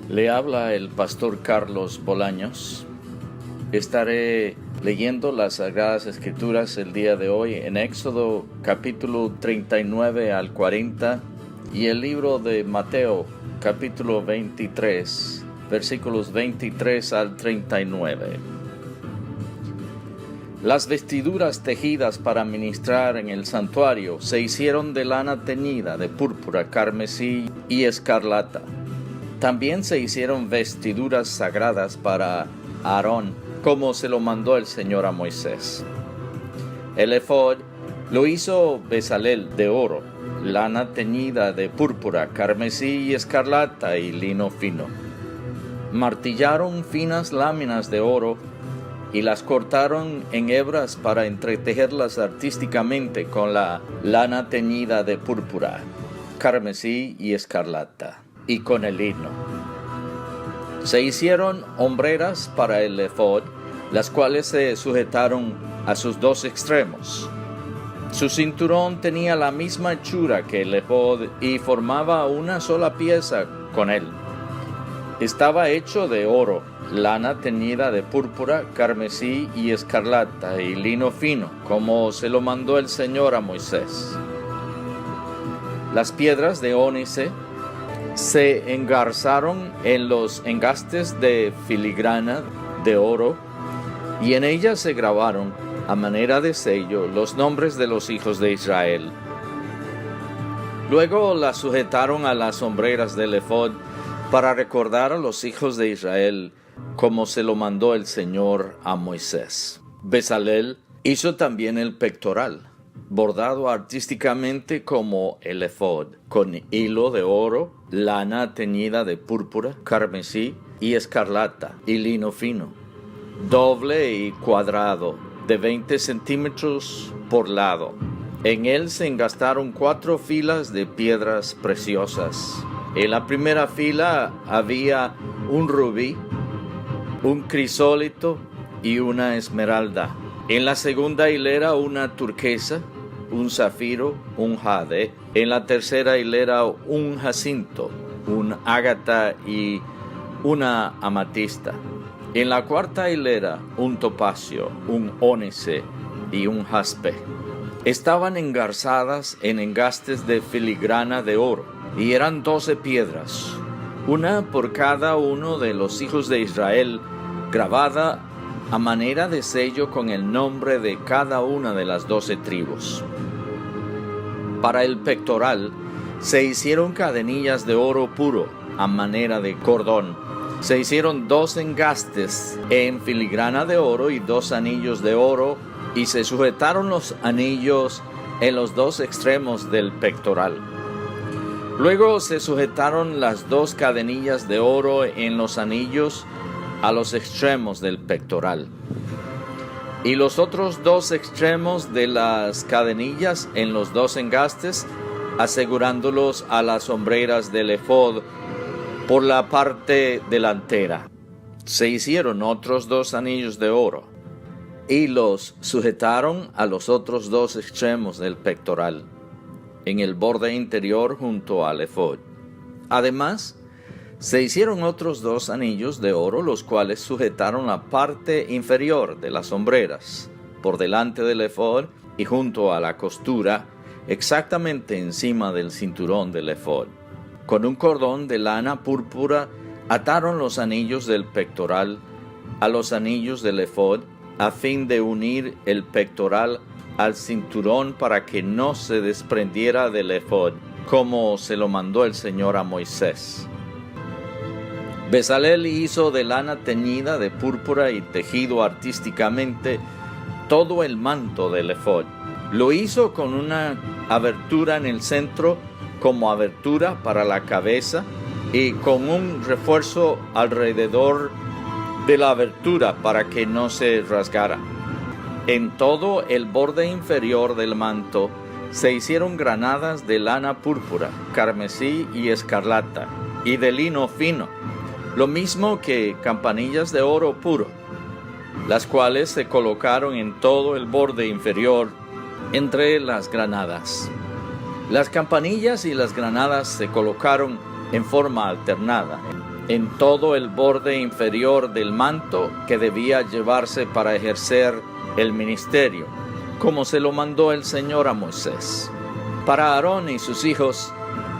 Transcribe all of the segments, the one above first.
Le habla el pastor Carlos Bolaños. Estaré leyendo las Sagradas Escrituras el día de hoy en Éxodo capítulo 39 al 40 y el libro de Mateo capítulo 23, versículos 23 al 39. Las vestiduras tejidas para ministrar en el santuario se hicieron de lana teñida de púrpura, carmesí y escarlata. También se hicieron vestiduras sagradas para Aarón, como se lo mandó el Señor a Moisés. El efod lo hizo Bezalel de oro, lana teñida de púrpura, carmesí y escarlata y lino fino. Martillaron finas láminas de oro y las cortaron en hebras para entretejerlas artísticamente con la lana teñida de púrpura, carmesí y escarlata, y con el lino. Se hicieron hombreras para el efod, las cuales se sujetaron a sus dos extremos. Su cinturón tenía la misma hechura que el efod y formaba una sola pieza con él. Estaba hecho de oro, lana teñida de púrpura, carmesí y escarlata y lino fino, como se lo mandó el Señor a Moisés. Las piedras de ónice se engarzaron en los engastes de filigrana de oro y en ellas se grabaron, a manera de sello, los nombres de los hijos de Israel. Luego las sujetaron a las hombreras del efod para recordar a los hijos de Israel como se lo mandó el Señor a Moisés. Bezalel hizo también el pectoral, bordado artísticamente como el efod, con hilo de oro, lana teñida de púrpura, carmesí y escarlata y lino fino, doble y cuadrado, de 20 centímetros por lado. En él se engastaron 4 filas de piedras preciosas. En la primera fila había un rubí, un crisólito y una esmeralda. En la segunda hilera una turquesa, un zafiro, un jade. En la tercera hilera un jacinto, un ágata y una amatista. En la cuarta hilera un topacio, un ónice y un jaspe. Estaban engarzadas en engastes de filigrana de oro y eran 12 piedras, una por cada uno de los hijos de Israel, grabada a manera de sello con el nombre de cada una de las 12 tribus. Para el pectoral se hicieron cadenillas de oro puro a manera de cordón. Se hicieron 2 engastes en filigrana de oro y 2 anillos de oro, y se sujetaron los anillos en los 2 extremos del pectoral. Luego se sujetaron las 2 cadenillas de oro en los anillos a los extremos del pectoral, y los otros 2 extremos de las cadenillas en los 2 engastes, asegurándolos a las hombreras del efod por la parte delantera. Se hicieron otros 2 anillos de oro y los sujetaron a los otros 2 extremos del pectoral, en el borde interior junto al efod. Además, se hicieron otros 2 anillos de oro, los cuales sujetaron la parte inferior de las hombreras, por delante del efod y junto a la costura, exactamente encima del cinturón del efod. Con un cordón de lana púrpura ataron los anillos del pectoral a los anillos del efod, a fin de unir el pectoral al cinturón para que no se desprendiera del efod, como se lo mandó el Señor a Moisés. Bezalel hizo de lana teñida de púrpura y tejido artísticamente todo el manto del efod. Lo hizo con una abertura en el centro como abertura para la cabeza y con un refuerzo alrededor de la abertura para que no se rasgara. En todo el borde inferior del manto se hicieron granadas de lana púrpura, carmesí y escarlata, y de lino fino, lo mismo que campanillas de oro puro, las cuales se colocaron en todo el borde inferior entre las granadas. Las campanillas y las granadas se colocaron en forma alternada en todo el borde inferior del manto que debía llevarse para ejercer el ministerio, como se lo mandó el Señor a Moisés. Para Aarón y sus hijos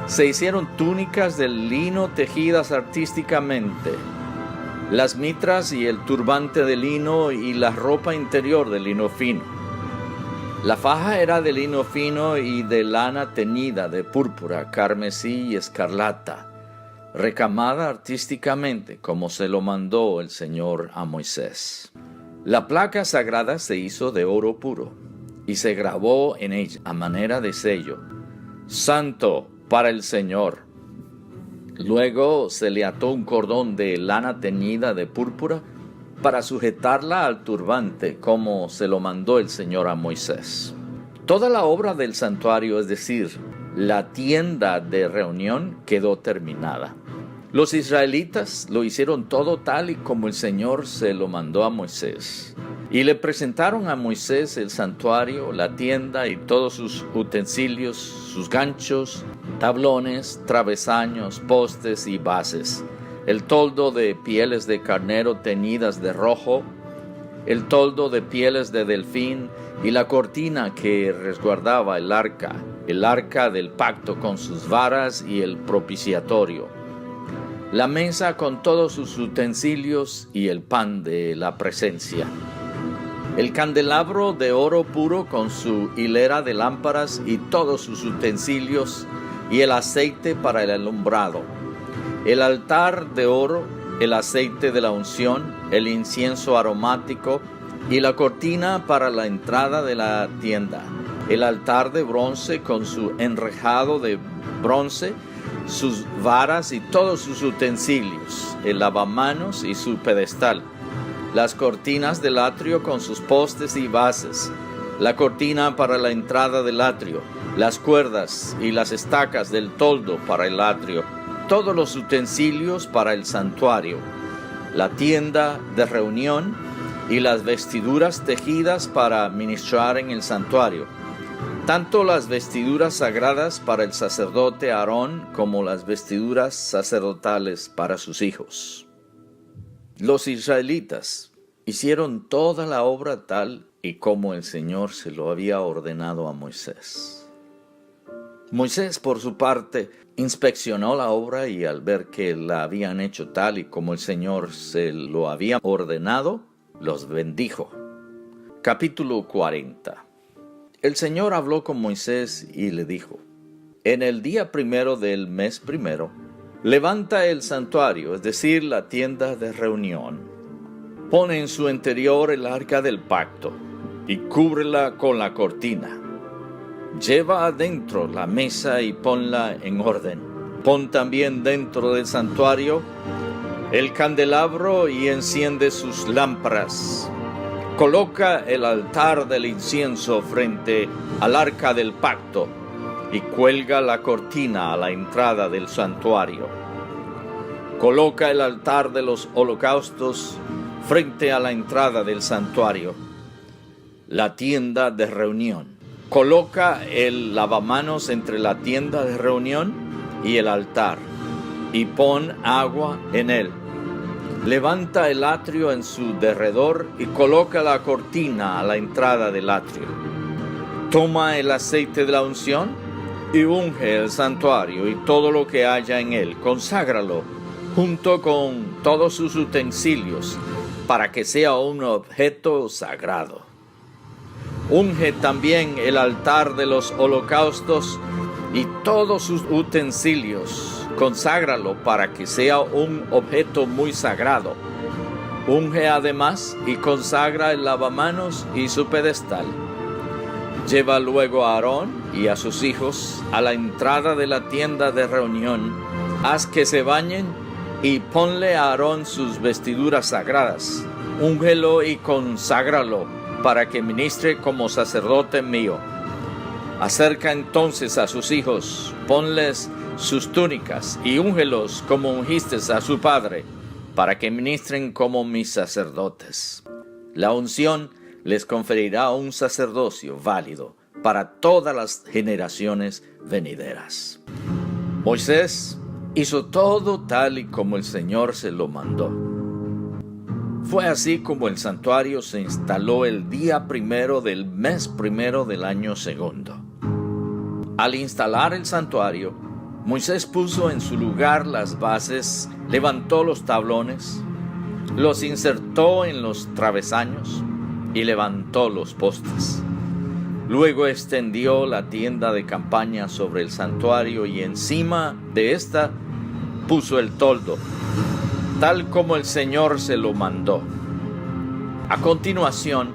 se hicieron túnicas de lino tejidas artísticamente, las mitras y el turbante de lino y la ropa interior de lino fino. La faja era de lino fino y de lana teñida de púrpura, carmesí y escarlata, recamada artísticamente como se lo mandó el Señor a Moisés. La placa sagrada se hizo de oro puro y se grabó en ella a manera de sello: Santo para el Señor. Luego se le ató un cordón de lana teñida de púrpura para sujetarla al turbante como se lo mandó el Señor a Moisés. Toda la obra del santuario, es decir, la tienda de reunión, quedó terminada. Los israelitas lo hicieron todo tal y como el Señor se lo mandó a Moisés. Y le presentaron a Moisés el santuario, la tienda y todos sus utensilios, sus ganchos, tablones, travesaños, postes y bases, el toldo de pieles de carnero teñidas de rojo, el toldo de pieles de delfín y la cortina que resguardaba el arca del pacto con sus varas y el propiciatorio, la mesa con todos sus utensilios y el pan de la presencia, el candelabro de oro puro con su hilera de lámparas y todos sus utensilios y el aceite para el alumbrado, el altar de oro, el aceite de la unción, el incienso aromático y la cortina para la entrada de la tienda, el altar de bronce con su enrejado de bronce, sus varas y todos sus utensilios, el lavamanos y su pedestal, las cortinas del atrio con sus postes y bases, la cortina para la entrada del atrio, las cuerdas y las estacas del toldo para el atrio, todos los utensilios para el santuario, la tienda de reunión y las vestiduras tejidas para ministrar en el santuario, tanto las vestiduras sagradas para el sacerdote Aarón como las vestiduras sacerdotales para sus hijos. Los israelitas hicieron toda la obra tal y como el Señor se lo había ordenado a Moisés. Moisés, por su parte, inspeccionó la obra y al ver que la habían hecho tal y como el Señor se lo había ordenado, los bendijo. Capítulo 40. El Señor habló con Moisés y le dijo: En el día primero del mes primero, levanta el santuario, es decir, la tienda de reunión. Pone en su interior el arca del pacto y cúbrela con la cortina. Lleva adentro la mesa y ponla en orden. Pon también dentro del santuario el candelabro y enciende sus lámparas. Coloca el altar del incienso frente al arca del pacto y cuelga la cortina a la entrada del santuario. Coloca el altar de los holocaustos frente a la entrada del santuario, la tienda de reunión. Coloca el lavamanos entre la tienda de reunión y el altar y pon agua en él. Levanta el atrio en su derredor y coloca la cortina a la entrada del atrio. Toma el aceite de la unción y unge el santuario y todo lo que haya en él. Conságralo junto con todos sus utensilios para que sea un objeto sagrado. Unge también el altar de los holocaustos y todos sus utensilios. Conságralo para que sea un objeto muy sagrado. Unge además y consagra el lavamanos y su pedestal. Lleva luego a Aarón y a sus hijos a la entrada de la tienda de reunión. Haz que se bañen y ponle a Aarón sus vestiduras sagradas. Úngelo y conságralo para que ministre como sacerdote mío. Acerca entonces a sus hijos, ponles sus túnicas y úngelos como ungiste a su padre, para que ministren como mis sacerdotes. La unción les conferirá un sacerdocio válido para todas las generaciones venideras. Moisés hizo todo tal y como el Señor se lo mandó. Fue así como el santuario se instaló el día primero del mes primero del año segundo. Al instalar el santuario, Moisés puso en su lugar las bases, levantó los tablones, los insertó en los travesaños y levantó los postes. Luego extendió la tienda de campaña sobre el santuario y encima de esta puso el toldo, tal como el Señor se lo mandó. A continuación,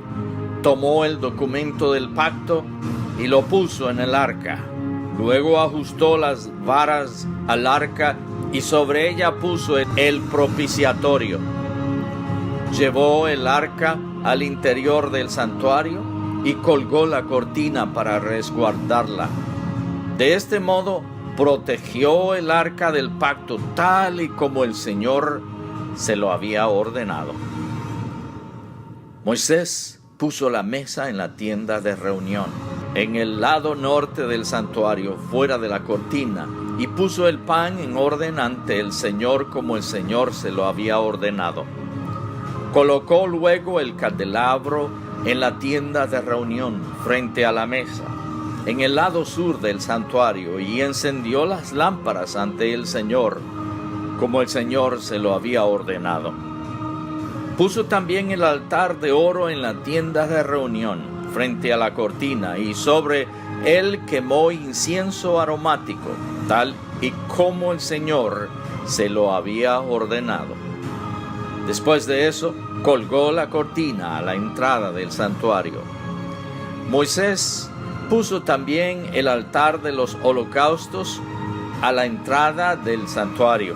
tomó el documento del pacto y lo puso en el arca. Luego ajustó las varas al arca y sobre ella puso el propiciatorio. Llevó el arca al interior del santuario y colgó la cortina para resguardarla. De este modo, protegió el arca del pacto tal y como el Señor se lo había ordenado. Moisés puso la mesa en la tienda de reunión, en el lado norte del santuario, fuera de la cortina, y puso el pan en orden ante el Señor como el Señor se lo había ordenado. Colocó luego el candelabro en la tienda de reunión, frente a la mesa, en el lado sur del santuario, y encendió las lámparas ante el Señor, como el Señor se lo había ordenado. Puso también el altar de oro en la tienda de reunión, frente a la cortina, y sobre él quemó incienso aromático, tal y como el Señor se lo había ordenado. Después de eso, colgó la cortina a la entrada del santuario. Moisés puso también el altar de los holocaustos a la entrada del santuario,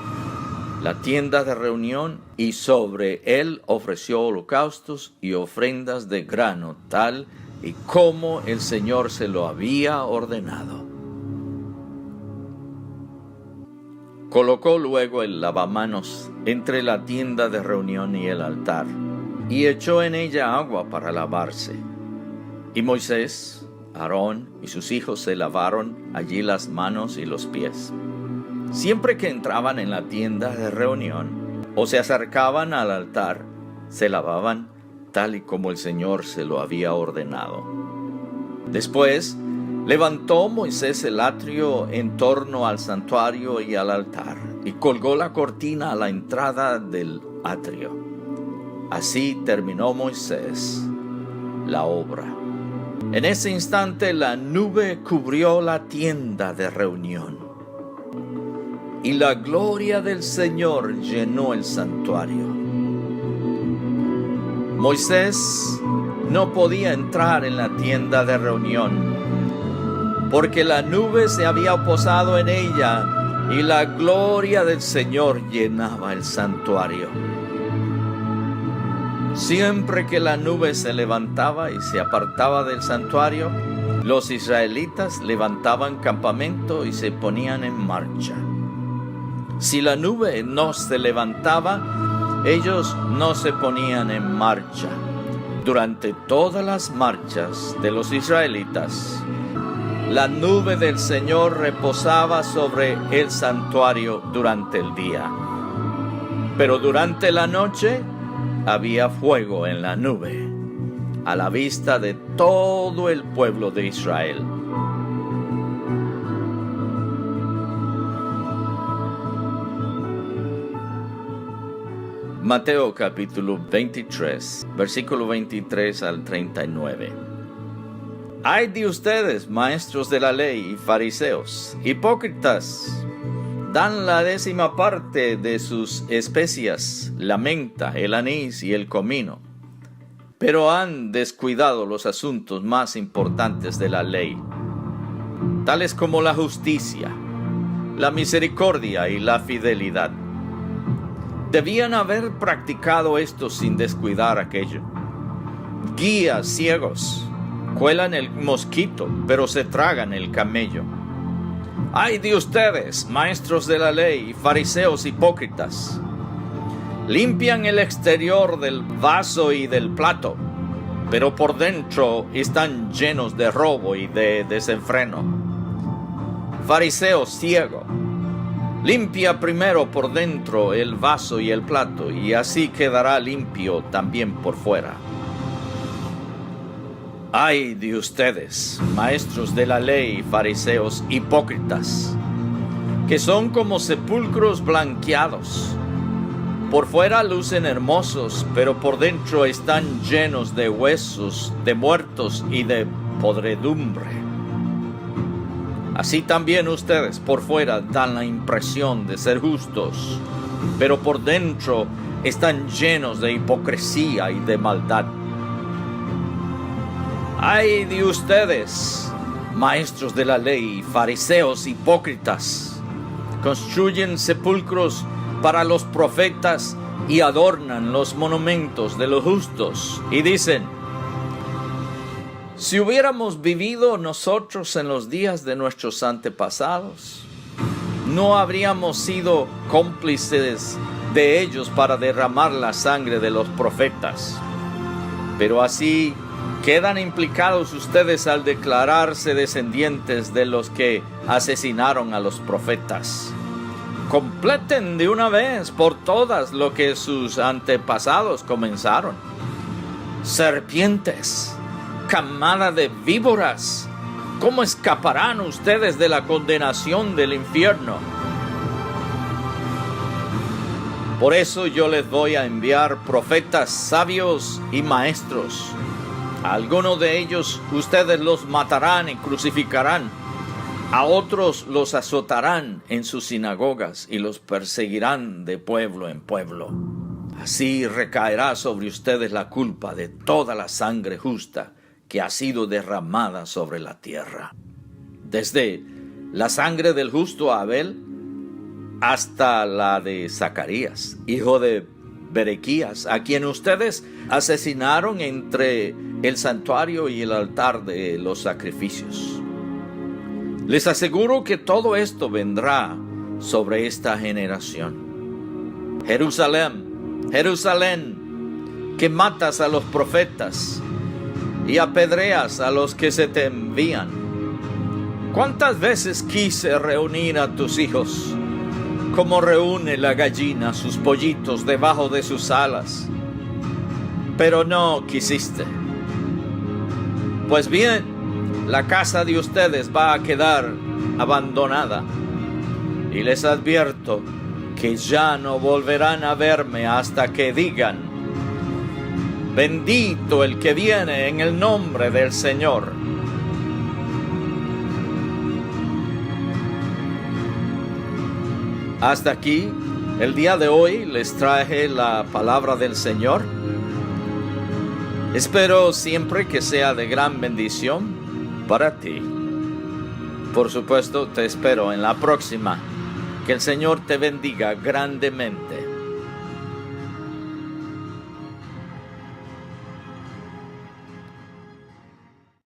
la tienda de reunión, y sobre él ofreció holocaustos y ofrendas de grano, tal y como el Señor se lo había ordenado. Colocó luego el lavamanos entre la tienda de reunión y el altar, y echó en ella agua para lavarse. Y Moisés, Aarón y sus hijos se lavaron allí las manos y los pies. Siempre que entraban en la tienda de reunión o se acercaban al altar, se lavaban tal y como el Señor se lo había ordenado. Después levantó Moisés el atrio en torno al santuario y al altar, y colgó la cortina a la entrada del atrio. Así terminó Moisés la obra. En ese instante la nube cubrió la tienda de reunión, y la gloria del Señor llenó el santuario. Moisés no podía entrar en la tienda de reunión, porque la nube se había posado en ella, y la gloria del Señor llenaba el santuario. Siempre que la nube se levantaba y se apartaba del santuario, los israelitas levantaban campamento y se ponían en marcha. Si la nube no se levantaba, ellos no se ponían en marcha. Durante todas las marchas de los israelitas, la nube del Señor reposaba sobre el santuario durante el día. Pero durante la noche había fuego en la nube, a la vista de todo el pueblo de Israel. Mateo capítulo 23, versículo 23 al 39. Ay de ustedes, maestros de la ley y fariseos, hipócritas, dan la 10ª parte de sus especias, la menta, el anís y el comino, pero han descuidado los asuntos más importantes de la ley, tales como la justicia, la misericordia y la fidelidad. Debían haber practicado esto sin descuidar aquello. Guías ciegos, cuelan el mosquito, pero se tragan el camello. ¡Ay de ustedes, maestros de la ley y fariseos hipócritas! Limpian el exterior del vaso y del plato, pero por dentro están llenos de robo y de desenfreno. Fariseo ciego, Limpia primero por dentro el vaso y el plato, y así quedará limpio también por fuera. ¡Ay de ustedes, maestros de la ley, fariseos hipócritas, que son como sepulcros blanqueados! Por fuera lucen hermosos, pero por dentro están llenos de huesos, de muertos y de podredumbre. Así también ustedes por fuera dan la impresión de ser justos, pero por dentro están llenos de hipocresía y de maldad. ¡Ay de ustedes, maestros de la ley, fariseos hipócritas! Construyen sepulcros para los profetas y adornan los monumentos de los justos, y dicen: si hubiéramos vivido nosotros en los días de nuestros antepasados, no habríamos sido cómplices de ellos para derramar la sangre de los profetas. Pero así quedan implicados ustedes al declararse descendientes de los que asesinaron a los profetas. Completen de una vez por todas lo que sus antepasados comenzaron. Serpientes, camada de víboras, ¿cómo escaparán ustedes de la condenación del infierno? Por eso yo les voy a enviar profetas sabios y maestros. A algunos de ellos ustedes los matarán y crucificarán. A otros los azotarán en sus sinagogas y los perseguirán de pueblo en pueblo. Así recaerá sobre ustedes la culpa de toda la sangre justa que ha sido derramada sobre la tierra, desde la sangre del justo Abel hasta la de Zacarías, hijo de Berequías, a quien ustedes asesinaron entre el santuario y el altar de los sacrificios. Les aseguro que todo esto vendrá sobre esta generación. Jerusalén, Jerusalén, que matas a los profetas y apedreas a los que se te envían. ¿Cuántas veces quise reunir a tus hijos, como reúne la gallina sus pollitos debajo de sus alas? Pero no quisiste. Pues bien, la casa de ustedes va a quedar abandonada, y les advierto que ya no volverán a verme hasta que digan: bendito el que viene en el nombre del Señor. Hasta aquí, el día de hoy les traje la palabra del Señor. Espero siempre que sea de gran bendición para ti. Por supuesto, te espero en la próxima. Que el Señor te bendiga grandemente.